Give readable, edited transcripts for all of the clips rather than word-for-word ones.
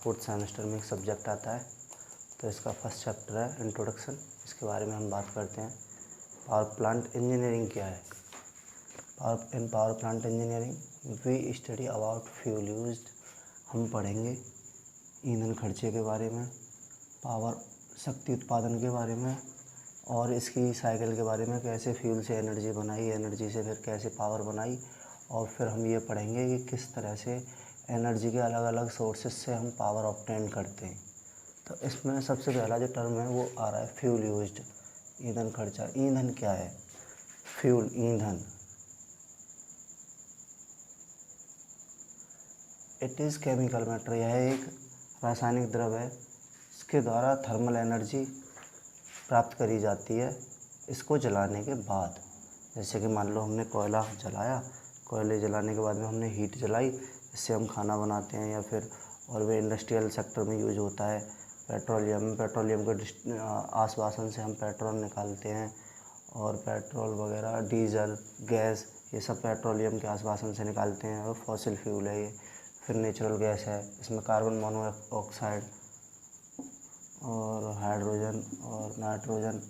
Fourth semester में एक subject आता है, तो इसका फर्स्ट चैप्टर है इंट्रोडक्शन। इसके बारे में हम बात करते हैं। पावर प्लांट इंजीनियरिंग क्या है? Power plant engineering we study about fuel used. हम पढ़ेंगे ईंधन खर्चे के बारे में, पावर शक्ति उत्पादन के बारे में और इसकी साइकिल के बारे में, कैसे फ्यूल से एनर्जी बनाई, एनर्जी से फिर कैसे पावर बनाई। और फिर हम ये पढ़ेंगे कि किस तरह से एनर्जी के अलग अलग सोर्सेज से हम पावर ऑब्टेन करते हैं। तो इसमें सबसे पहला जो टर्म है वो आ रहा है फ्यूल यूज्ड, ईंधन खर्चा। ईंधन क्या है? फ्यूल, ईंधन। इट इज़ केमिकल मैटर, यह एक रासायनिक द्रव्य है। इसके द्वारा थर्मल एनर्जी प्राप्त करी जाती है इसको जलाने के बाद। जैसे कि मान लो हमने कोयला जलाया, कोयले जलाने के बाद में हमने हीट जलाई, इससे हम खाना बनाते हैं या फिर और भी इंडस्ट्रियल सेक्टर में यूज होता है। पेट्रोलियम के आश्वासन से हम पेट्रोल निकालते हैं और पेट्रोल वगैरह, डीजल, गैस, ये सब पेट्रोलियम के आश्वासन से निकालते हैं और फॉसिल फ्यूल है ये। फिर नेचुरल गैस है, इसमें कार्बन मोनोऑक्साइड और हाइड्रोजन और नाइट्रोजन,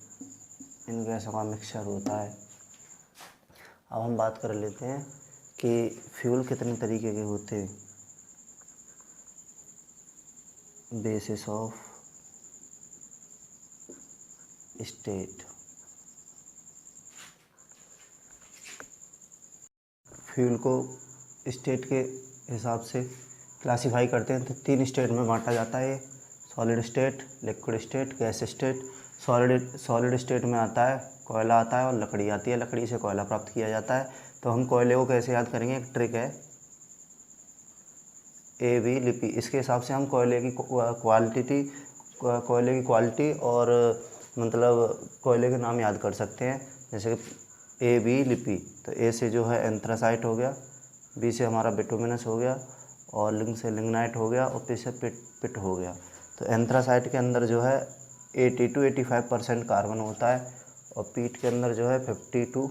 इन गैसों का मिक्सचर होता है। अब हम बात कर लेते हैं कि फ्यूल कितने तरीके के होते हैं। बेसिस ऑफ स्टेट, फ्यूल को स्टेट के हिसाब से क्लासिफाई करते हैं। तो 3 स्टेट में बांटा जाता है। Solid state, liquid state, gas state. Solid state में आता है कोयला आता है और लकड़ी आती है, लकड़ी से कोयला प्राप्त किया जाता है। तो हम कोयले को कैसे याद करेंगे? एक ट्रिक है, AB लिपि। इसके हिसाब से हम कोयले की क्वालिटी और मतलब कोयले के नाम याद कर सकते हैं। जैसे कि AB लिपि, तो A से जो है एंथ्रासाइट हो गया, B से हमारा बिटुमिनस हो गया और लिंग से लिग्नाइट हो गया और P से पिट हो गया। तो एंथ्रासाइट के अंदर जो है 80 to 85% कार्बन होता है और पीट के अंदर जो है 50 to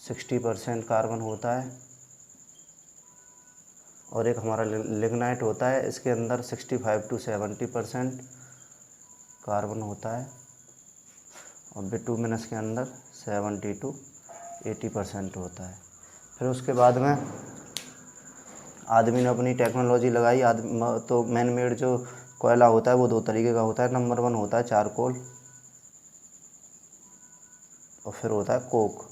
60% कार्बन होता है। और एक हमारा लिग्नाइट होता है, इसके अंदर 65 to 70% कार्बन होता है और बिटुमिनस के अंदर 70 to 80% होता है। फिर उसके बाद में आदमी ने अपनी टेक्नोलॉजी लगाई। तो मैन मेड जो कोयला होता है वो 2 तरीके का होता है। नंबर 1 होता है चारकोल और फिर होता है कोक।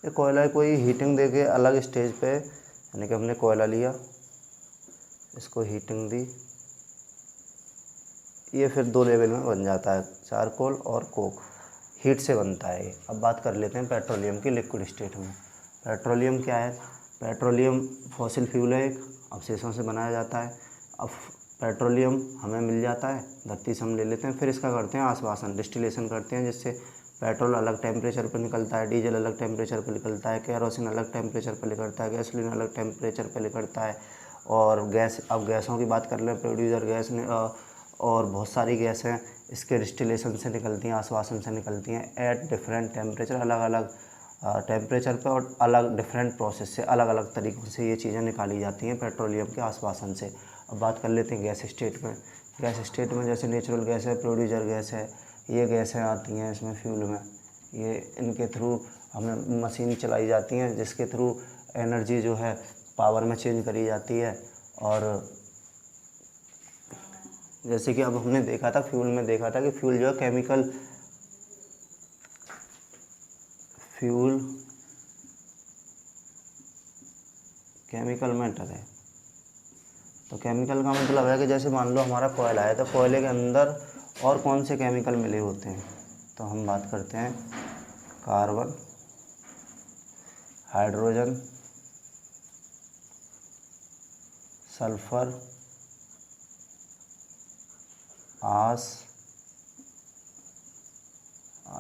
ये कोयला कोई हीटिंग देके अलग स्टेज पे, यानी कि हमने कोयला लिया, इसको हीटिंग दी, ये फिर 2 लेवल में बन जाता है, चारकोल और कोक, हीट से बनता है ये। अब बात कर लेते हैं पेट्रोलियम की लिक्विड स्टेट में। पेट्रोलियम क्या है? पेट्रोलियम फॉसिल फ्यूल है, एक अवशेषों से बनाया जाता है। अब पेट्रोलियम हमें मिल जाता है, धरती से हम ले लेते हैं, फिर इसका करते हैं आश्वासन, डिस्टिलेशन करते हैं, जिससे पेट्रोल अलग टेम्परेचर पर निकलता है, डीजल अलग टेम्परेचर पर निकलता है, केरोसिन अलग टेम्परेचर पर निकलता है, गैसोलीन अलग टेम्परेचर पर निकलता है। और गैस, अब गैसों की बात कर लें, प्रोड्यूसर गैस ने और बहुत सारी गैस हैं, इसके डिस्टिलेशन से निकलती हैं, आश्वासन से निकलती हैं एट डिफरेंट टेम्परेचर, अलग अलग टेम्परेचर पे और अलग डिफरेंट प्रोसेस से, अलग अलग तरीक़ों से ये चीज़ें निकाली जाती हैं पेट्रोलियम के आश्वासन से। अब बात कर लेते हैं गैस स्टेट में। गैस स्टेट में जैसे नेचुरल गैस है, प्रोड्यूसर गैस है, ये गैसें आती हैं इसमें फ्यूल में। ये इनके थ्रू हमें मशीन चलाई जाती हैं, जिसके थ्रू एनर्जी जो है पावर में चेंज करी जाती है। और जैसे कि अब हमने देखा था फ्यूल में, देखा था कि फ्यूल जो है केमिकल मैटर है। तो केमिकल का मतलब है कि जैसे मान लो हमारा कोयला है, तो कोयले के अंदर और कौन से केमिकल मिले होते हैं? तो हम बात करते हैं कार्बन, हाइड्रोजन, सल्फर, आस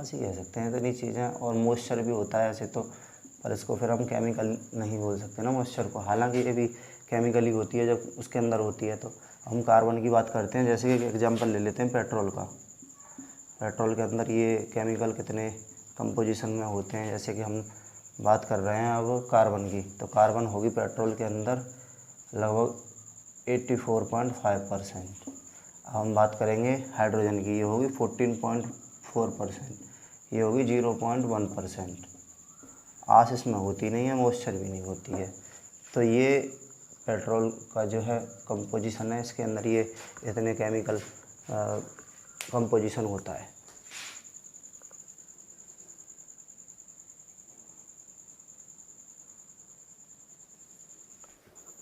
ही कह सकते हैं इतनी चीज़ें, और मॉइस्चर भी होता है ऐसे तो, पर इसको फिर हम केमिकल नहीं बोल सकते ना मॉइस्चर को, हालांकि ये भी केमिकल ही होती है जब उसके अंदर होती है। तो हम कार्बन की बात करते हैं, जैसे कि एक एग्जांपल ले लेते हैं पेट्रोल का। पेट्रोल के अंदर ये केमिकल कितने कंपोजिशन में होते हैं, जैसे कि हम बात कर रहे हैं अब कार्बन की, तो कार्बन होगी पेट्रोल के अंदर लगभग 84.5%। अब हम बात करेंगे हाइड्रोजन की, ये होगी 14.4%, ये होगी 0.1%। आस इसमें होती नहीं है, मॉइस्चर भी नहीं होती है। तो ये पेट्रोल का जो है कंपोजिशन है, इसके अंदर ये इतने केमिकल कंपोजिशन होता है।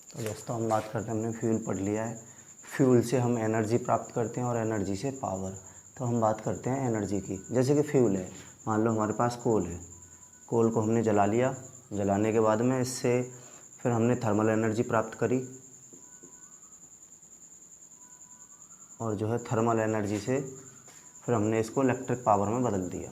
तो दोस्तों हम बात करते हैं, हमने फ्यूल पढ़ लिया है। फ्यूल से हम एनर्जी प्राप्त करते हैं और एनर्जी से पावर। तो हम बात करते हैं एनर्जी की। जैसे कि फ्यूल है, मान लो हमारे पास कोल है, कोल को हमने जला लिया, जलाने के बाद में इससे फिर हमने थर्मल एनर्जी प्राप्त करी, और जो है थर्मल एनर्जी से फिर हमने इसको इलेक्ट्रिक पावर में बदल दिया।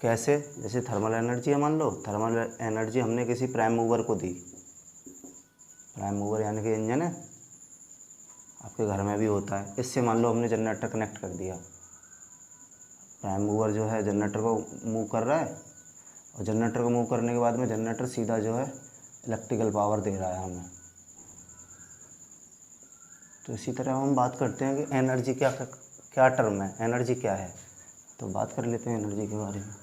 कैसे? जैसे थर्मल एनर्जी है, मान लो थर्मल एनर्जी हमने किसी प्राइम मूवर को दी। प्राइम मूवर यानी कि इंजन है, आपके घर में भी होता है। इससे मान लो हमने जनरेटर कनेक्ट कर दिया। प्राइम मूवर जो है जनरेटर को मूव कर रहा है, और जनरेटर को मूव करने के बाद में जनरेटर सीधा जो है इलेक्ट्रिकल पावर दे रहा है हमें। तो इसी तरह हम बात करते हैं कि एनर्जी क्या क्या टर्म है, एनर्जी क्या है। तो बात कर लेते हैं एनर्जी के बारे में।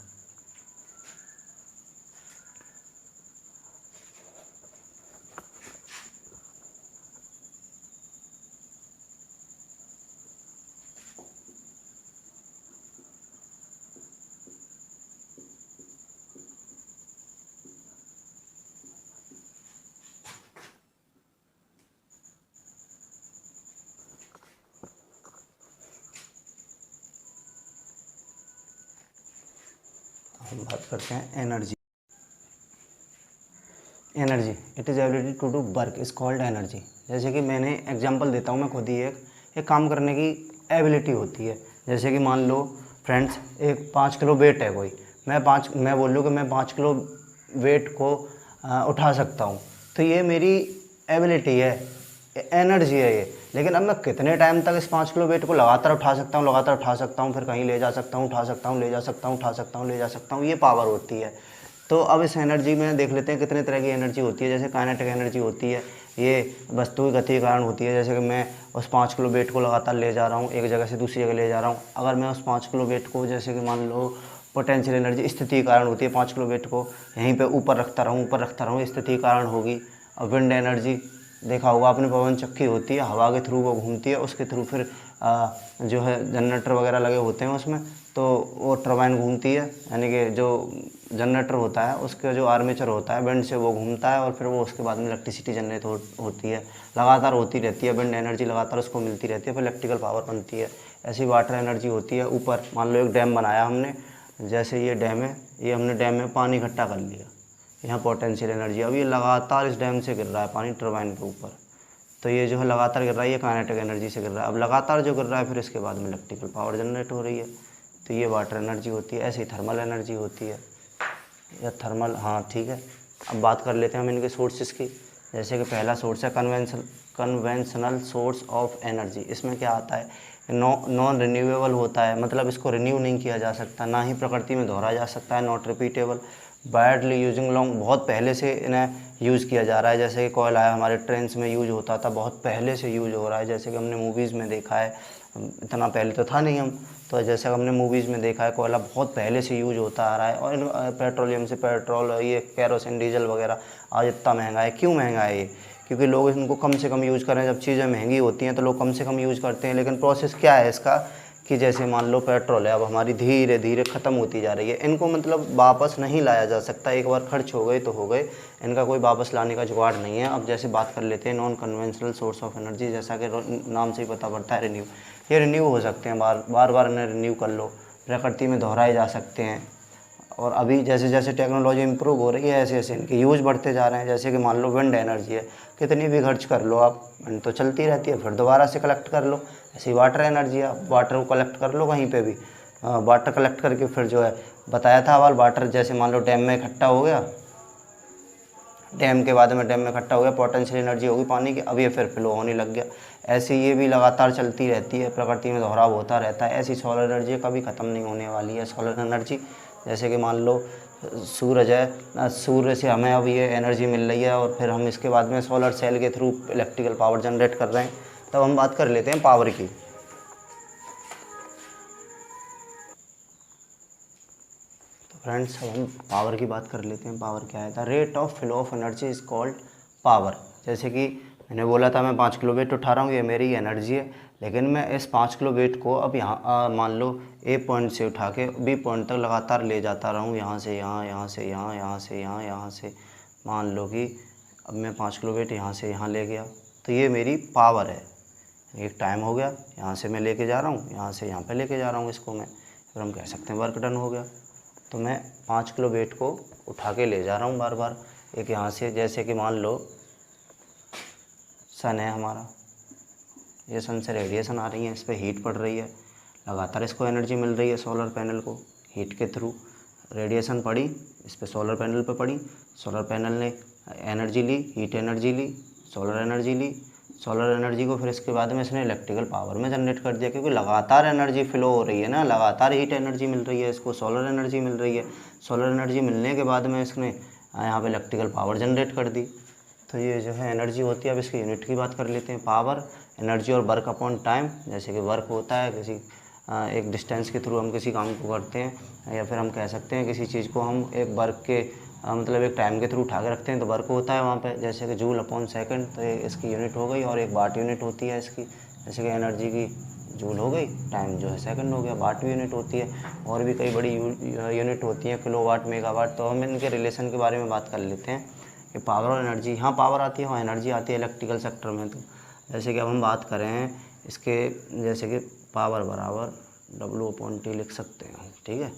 हम बात करते हैं energy. Energy, it is ability to do work is called energy. जैसे कि मैंने एग्जांपल देता हूँ मैं खुद ही, एक काम करने की एबिलिटी होती है। जैसे कि मान लो फ्रेंड्स, एक 5 किलो वेट है कोई, मैं बोल लूँ कि मैं 5 किलो वेट को उठा सकता हूँ, तो ये मेरी एबिलिटी है, एनर्जी है ये। लेकिन अब मैं कितने टाइम तक इस 5 किलो वेट को लगातार उठा सकता हूँ, लगातार उठा सकता हूँ, फिर कहीं ले जा सकता हूँ, उठा सकता हूँ, ले जा सकता हूँ, उठा सकता हूँ, ले जा सकता हूँ, ये पावर होती है। तो अब इस एनर्जी में देख लेते हैं कितने तरह की एनर्जी होती है। जैसे काइनेटिक एनर्जी होती है, ये वस्तु की गति के कारण होती है। जैसे कि मैं उस 5 किलो वेट को लगातार ले जा रहा हूँ, एक जगह से दूसरी जगह ले जा रहा हूँ। अगर मैं उस 5 किलो वेट को, जैसे कि मान लो पोटेंशियल एनर्जी स्थिति के कारण होती है, 5 किलो वेट को यहीं पे ऊपर रखता रहूँ, स्थिति के कारण होगी। और विंड एनर्जी देखा होगा आपने, पवन चक्की होती है, हवा के थ्रू वो घूमती है, उसके थ्रू फिर जो है जनरेटर वगैरह लगे होते हैं उसमें, तो वो टरबाइन घूमती है, यानी कि जो जनरेटर होता है उसके जो आर्मेचर होता है विंड से वो घूमता है, और फिर वो उसके बाद में इलेक्ट्रिसिटी जनरेट होती है, लगातार होती रहती है। विंड एनर्जी लगातार उसको मिलती रहती है, फिर इलेक्ट्रिकल पावर बनती है। ऐसी वाटर एनर्जी होती है। ऊपर मान लो एक डैम बनाया हमने, जैसे ये डैम है, ये हमने डैम में पानी इकट्ठा कर लिया, यहाँ पोटेंशियल एनर्जी। अब ये लगातार इस डैम से गिर रहा है पानी टरबाइन के ऊपर, तो ये जो है लगातार गिर रहा है, ये काइनेटिक एनर्जी से गिर रहा है। अब लगातार जो गिर रहा है फिर इसके बाद में इलेक्ट्रिकल पावर जनरेट हो रही है, तो ये वाटर एनर्जी होती है। ऐसे ही थर्मल एनर्जी होती है, या थर्मल, हाँ ठीक है। अब बात कर लेते हैं हम इनके सोर्सेज की। जैसे कि पहला सोर्स है कन्वेंशनल सोर्स ऑफ एनर्जी। इसमें क्या आता है, नॉन रिन्यूएबल होता है, मतलब इसको रिन्यू नहीं किया जा सकता, ना ही प्रकृति में दोहरा जा सकता है। Not repeatable, widely using long, बहुत पहले से इन्हें यूज़ किया जा रहा है। जैसे कि कोयला है, हमारे ट्रेन्स में यूज होता था, बहुत पहले से यूज हो रहा है। जैसे कि हमने मूवीज़ में देखा है, इतना पहले तो था नहीं हम, तो जैसे हमने मूवीज़ में देखा है कोयला बहुत पहले से यूज होता आ रहा है। और पेट्रोलियम से पेट्रोल, ये केरोसिन, डीजल वगैरह आज इतना महंगा है। क्यों महंगा है ये? क्योंकि लोग इनको कम से कम यूज़ करें। जब चीज़ें महंगी होती हैं तो लोग कम से कम यूज़ करते हैं। लेकिन प्रोसेस क्या है इसका, कि जैसे मान लो पेट्रोल है, अब हमारी धीरे धीरे ख़त्म होती जा रही है। इनको मतलब वापस नहीं लाया जा सकता, एक बार खर्च हो गए तो हो गए, इनका कोई वापस लाने का जुगाड़ नहीं है। अब जैसे बात कर लेते हैं non conventional source of energy, जैसा कि नाम से ही पता पड़ता है रिन्यू, ये रिन्यू हो सकते हैं, बार बार इन्हें रिन्यू कर लो, प्रकृति में दोहराए जा सकते हैं। और अभी जैसे जैसे टेक्नोलॉजी इंप्रूव हो रही है, ऐसे ऐसे इनके यूज़ बढ़ते जा रहे हैं। जैसे कि मान लो विंड एनर्जी है, कितनी भी खर्च कर लो आप, विंड तो चलती रहती है, फिर दोबारा से कलेक्ट कर लो। ऐसी वाटर एनर्जी है, वाटर को कलेक्ट कर लो कहीं पे भी, वाटर कलेक्ट करके फिर जो है बताया था वाटर, जैसे मान लो डैम में इकट्ठा हो गया, डैम के बाद में डैम में इकट्ठा हो गया, पोटेंशियल एनर्जी होगी पानी की, अब ये फिर फ्लो होने लग गया। ऐसे ये भी लगातार चलती रहती है, प्रकृति में दोहराव होता रहता है। ऐसी सोलर एनर्जी कभी ख़त्म नहीं होने वाली है। सोलर एनर्जी जैसे कि मान लो सूरज है, सूर्य से हमें अब ये एनर्जी मिल रही है और फिर हम इसके बाद में सोलर सेल के थ्रू इलेक्ट्रिकल पावर जनरेट कर रहे हैं। तब हम बात कर लेते हैं पावर की। तो फ्रेंड्स अब हम पावर की बात कर लेते हैं। पावर क्या है? The rate of flow of energy is called power. जैसे कि मैंने बोला था मैं 5 किलो वेट उठा रहा हूँ, ये मेरी एनर्जी है, लेकिन मैं इस 5 किलो वेट को अब यहाँ मान लो ए पॉइंट से उठा के बी पॉइंट तक लगातार ले जाता रहूँ, यहाँ से यहाँ, यहाँ से यहाँ, यहाँ से यहाँ, यहाँ से, मान लो कि अब मैं 5 किलो वेट यहाँ से यहाँ ले गया, तो ये मेरी पावर है। एक टाइम हो गया, यहाँ से मैं लेके जा रहा हूँ, यहाँ से यहाँ पे लेके जा रहा हूँ इसको मैं, फिर हम कह सकते हैं वर्क डन हो गया। तो मैं 5 किलो वेट को उठा के ले जा रहा हूँ बार बार। एक यहाँ से, जैसे कि मान लो सन है हमारा, ये सन से रेडिएशन आ रही है, इस पर हीट पड़ रही है, लगातार इसको एनर्जी मिल रही है सोलर पैनल को हीट के थ्रू। रेडिएशन पड़ी, इस पर सोलर पैनल पे पड़ी, सोलर पैनल ने एनर्जी ली, हीट एनर्जी ली, सोलर एनर्जी ली, सोलर एनर्जी को फिर इसके बाद में इसने इलेक्ट्रिकल पावर में जनरेट कर दिया, क्योंकि लगातार एनर्जी फ्लो हो रही है ना, लगातार हीट एनर्जी मिल रही है, इसको सोलर एनर्जी मिल रही है। सोलर एनर्जी मिलने के बाद में इसने यहाँ पे इलेक्ट्रिकल पावर जनरेट कर दी। तो ये जो है एनर्जी होती है। अब इसकी यूनिट की बात कर लेते हैं। पावर, एनर्जी और वर्क अपॉन टाइम। जैसे कि वर्क होता है किसी एक डिस्टेंस के थ्रू हम किसी काम को करते हैं, या फिर हम कह सकते हैं किसी चीज़ को हम एक वर्क के मतलब एक टाइम के थ्रू उठा के रखते हैं तो वर्क होता है वहाँ पे। जैसे कि जूल अपॉन सेकंड, तो ये इसकी यूनिट हो गई। और एक वाट यूनिट होती है इसकी, जैसे कि एनर्जी की जूल हो गई, टाइम जो है सेकंड हो गया, वाट भी यूनिट होती है। और भी कई बड़ी यूनिट होती हैं, किलोवाट, मेगावाट। तो हम इनके रिलेशन के बारे में बात कर लेते हैं कि पावर और एनर्जी, यहाँ पावर आती है वहाँ एनर्जी आती है इलेक्ट्रिकल सेक्टर में। तो जैसे कि अब हम बात करें इसके, जैसे कि पावर बराबर W/T लिख सकते हैं, ठीक है।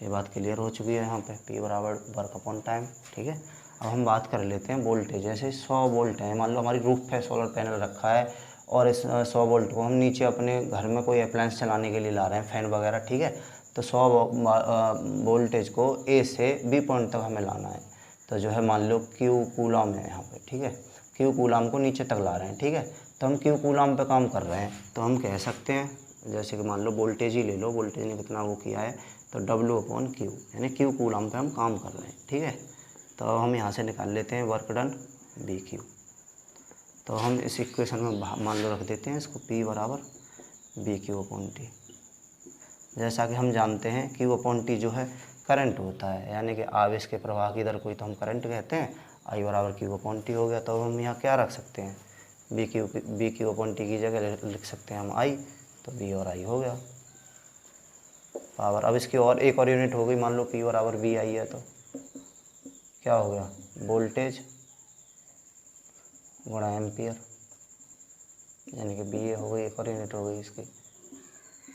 ये बात क्लियर हो चुकी है यहाँ पे, P बराबर वर्क अपॉन टाइम, ठीक है। अब हम बात कर लेते हैं वोल्टेज। जैसे 100 वोल्ट है, मान लो हमारी रूफ पे सोलर पैनल रखा है और इस 100 वोल्ट को हम नीचे अपने घर में कोई अप्लायंस चलाने के लिए ला रहे हैं, फ़ैन वगैरह, ठीक है। तो 100 वोल्टेज को A से B पॉइंट तक हमें लाना है। तो जो है मान लो Q कूलम है यहाँ पे, ठीक है। Q कूलम को नीचे तक ला रहे हैं, ठीक है। तो हम Q कूलम पे काम कर रहे हैं, तो हम कह सकते हैं, जैसे कि मान लो वोल्टेज ही ले लो, वोल्टेज ने कितना वो किया है, तो W/Q, यानी Q कूलम पे हम काम कर रहे हैं, ठीक है। तो हम यहाँ से निकाल लेते हैं वर्क डन BQ। तो हम इस इक्वेशन में मान लो रख देते हैं इसको, P बराबर BQ/T। जैसा कि हम जानते हैं Q/T जो है करंट होता है, यानी कि आवेश के प्रवाह की दर को ही तो हम करंट कहते हैं। I बराबर Q/T हो गया। तो हम यहाँ क्या रख सकते हैं, BQ/T की जगह लिख सकते हैं हम I, तो B और I हो गया पावर। अब इसकी और एक और यूनिट हो गई, मान लो P बराबर VI है, तो क्या हो गया, वोल्टेज गुणा एम्पियर, यानी कि BA हो गई, एक और यूनिट हो गई इसकी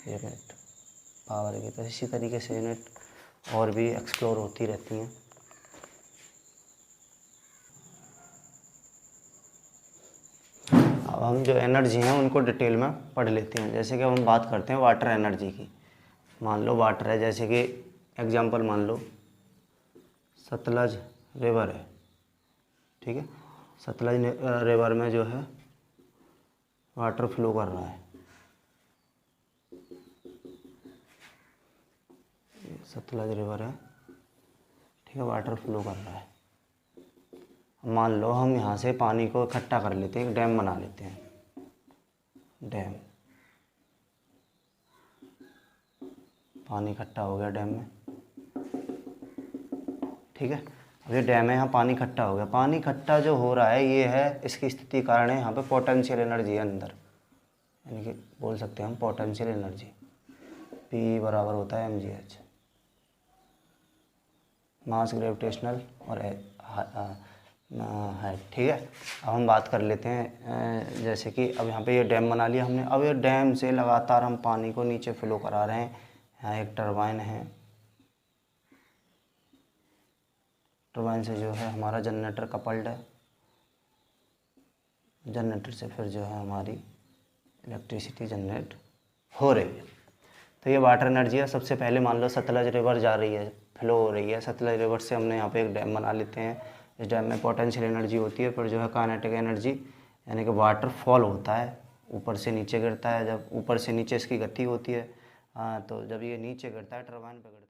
यूनिट पावर की। तो इसी तरीके से यूनिट और भी एक्सप्लोर होती रहती हैं। अब हम जो एनर्जी हैं उनको डिटेल में पढ़ लेते हैं। जैसे कि अब हम बात करते हैं वाटर एनर्जी की। मान लो वाटर है, जैसे कि एग्जांपल मान लो सतलज रिवर है, ठीक है। सतलज रिवर में जो है वाटर फ्लो कर रहा है, सतलज रिवर है, ठीक है, वाटर फ्लो कर रहा है। मान लो हम यहाँ से पानी को इकट्ठा कर लेते हैं, एक डैम बना लेते हैं, डैम, पानी इकट्ठा हो गया डैम में, ठीक है। अब ये डैम है, यहाँ पानी इकट्ठा हो गया। पानी इकट्ठा जो हो रहा है ये है, इसकी स्थिति कारण है यहाँ पे पोटेंशियल एनर्जी है अंदर, यानी कि बोल सकते हैं हम पोटेंशियल एनर्जी। P बराबर होता है mgh, मास ग्रेविटेशनल और है, ठीक है। अब हम बात कर लेते हैं, जैसे कि अब यहाँ पे ये डैम बना लिया हमने। अब ये डैम से लगातार हम पानी को नीचे फ्लो करा रहे हैं। यहाँ एक टरबाइन है, टरबाइन से जो है हमारा जनरेटर कपल्ड है, जनरेटर से फिर जो है हमारी इलेक्ट्रिसिटी जनरेट हो रही है। तो ये वाटर एनर्जी है। सबसे पहले मान लो सतलज रिवर जा रही है, फ्लो हो रही है, सतलज रिवर से हमने यहाँ पे एक डैम बना लेते हैं। इस डैम में पोटेंशियल एनर्जी होती है, फिर जो है काइनेटिक एनर्जी, यानी कि वाटर फॉल होता है, ऊपर से नीचे गिरता है। जब ऊपर से नीचे इसकी गति होती है, हाँ, तो जब ये नीचे गिरता है टरबाइन पे गिरता है।